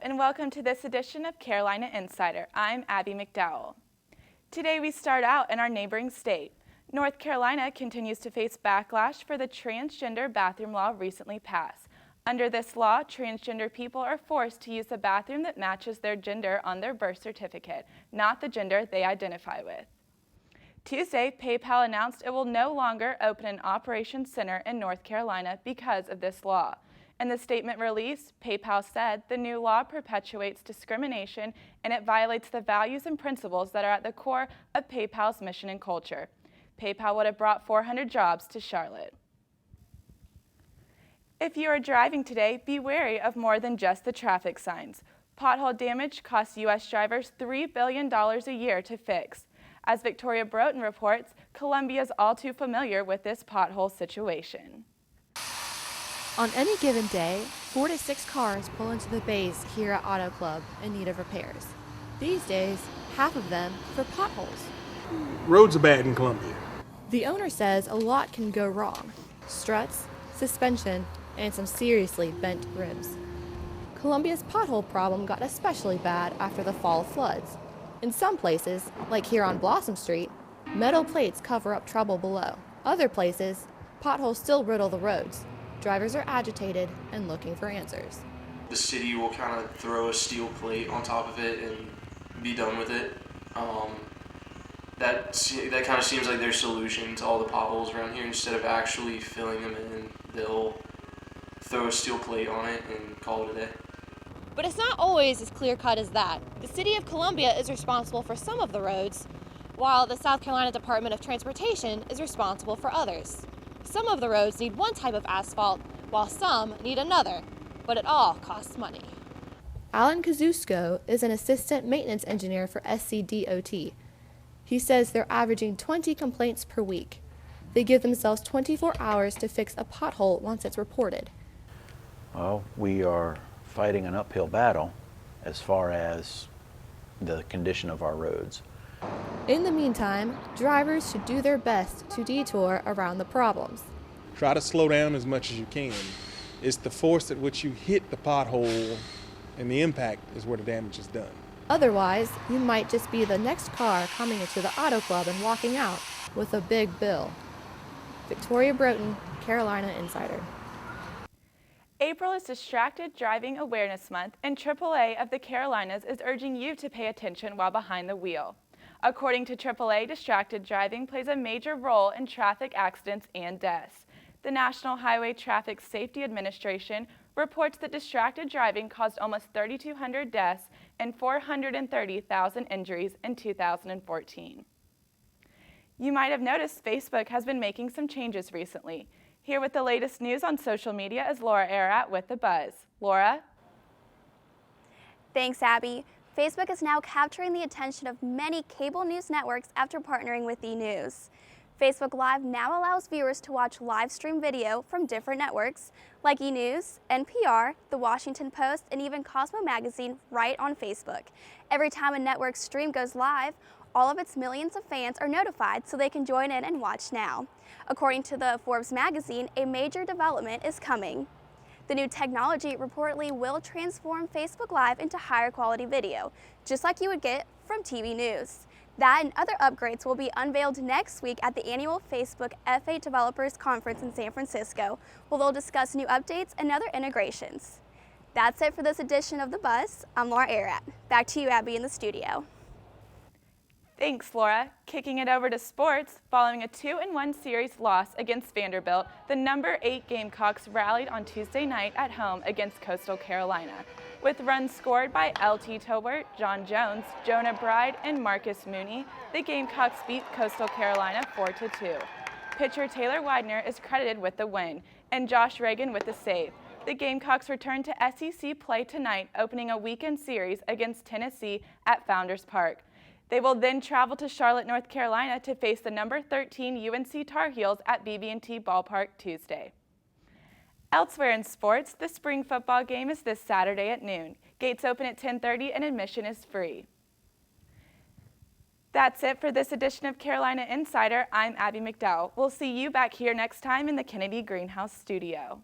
and welcome to this edition of Carolina Insider. I'm Abby McDowell. Today we start out in our neighboring state. North Carolina continues to face backlash for the transgender bathroom law recently passed. Under this law, transgender people are forced to use a bathroom that matches their gender on their birth certificate, not the gender they identify with. Tuesday, PayPal announced it will no longer open an operations center in North Carolina because of this law. In the statement released, PayPal said the new law perpetuates discrimination and it violates the values and principles that are at the core of PayPal's mission and culture. PayPal would have brought 400 jobs to Charlotte. If you are driving today, be wary of more than just the traffic signs. Pothole damage costs U.S. drivers $3 billion a year to fix. As Victoria Broughton reports, Columbia is all too familiar with this pothole situation. On any given day, 4 to 6 cars pull into the bays here at Auto Club in need of repairs. These days, half of them for potholes. Roads are bad in Columbia. The owner says a lot can go wrong. Struts, suspension, and some seriously bent rims. Columbia's pothole problem got especially bad after the fall floods. In some places, like here on Blossom Street, metal plates cover up trouble below. Other places, potholes still riddle the roads. Drivers are agitated and looking for answers. The city will kind of throw a steel plate on top of it and be done with it. That kind of seems like their solution to all the potholes around here. Instead of actually filling them in, they'll throw a steel plate on it and call it a day. But it's not always as clear-cut as that. The city of Columbia is responsible for some of the roads, while the South Carolina Department of Transportation is responsible for others. Some of the roads need one type of asphalt, while some need another, but it all costs money. Alan Kazusko is an assistant maintenance engineer for SCDOT. He says they're averaging 20 complaints per week. They give themselves 24 hours to fix a pothole once it's reported. Well, we are fighting an uphill battle as far as the condition of our roads. In the meantime, drivers should do their best to detour around the problems. Try to slow down as much as you can. It's the force at which you hit the pothole and the impact is where the damage is done. Otherwise, you might just be the next car coming into the Auto Club and walking out with a big bill. Victoria Broughton, Carolina Insider. April is Distracted Driving Awareness Month, and AAA of the Carolinas is urging you to pay attention while behind the wheel. According to AAA, distracted driving plays a major role in traffic accidents and deaths. The National Highway Traffic Safety Administration reports that distracted driving caused almost 3,200 deaths and 430,000 injuries in 2014. You might have noticed Facebook has been making some changes recently. Here with the latest news on social media is Laura Ararat with The Buzz. Laura? Thanks, Abby. Facebook is now capturing the attention of many cable news networks after partnering with E! News. Facebook Live now allows viewers to watch live stream video from different networks like E! News, NPR, The Washington Post, and even Cosmo Magazine right on Facebook. Every time a network stream goes live, all of its millions of fans are notified so they can join in and watch now. According to the Forbes magazine, a major development is coming. The new technology reportedly will transform Facebook Live into higher quality video, just like you would get from TV news. That and other upgrades will be unveiled next week at the annual Facebook F8 Developers Conference in San Francisco, where they'll discuss new updates and other integrations. That's it for this edition of The Buzz. I'm Laura Ararat. Back to you, Abby, in the studio. Thanks, Laura. Kicking it over to sports, following a 2-1 series loss against Vanderbilt, the number 8 Gamecocks rallied on Tuesday night at home against Coastal Carolina. With runs scored by L.T. Tobert, John Jones, Jonah Bride, and Marcus Mooney, the Gamecocks beat Coastal Carolina 4-2. Pitcher Taylor Widener is credited with the win, and Josh Reagan with the save. The Gamecocks return to SEC play tonight, opening a weekend series against Tennessee at Founders Park. They will then travel to Charlotte, North Carolina to face the number 13 UNC Tar Heels at BB&T Ballpark Tuesday. Elsewhere in sports, the spring football game is this Saturday at noon. Gates open at 10:30 and admission is free. That's it for this edition of Carolina Insider. I'm Abby McDowell. We'll see you back here next time in the Kennedy Greenhouse studio.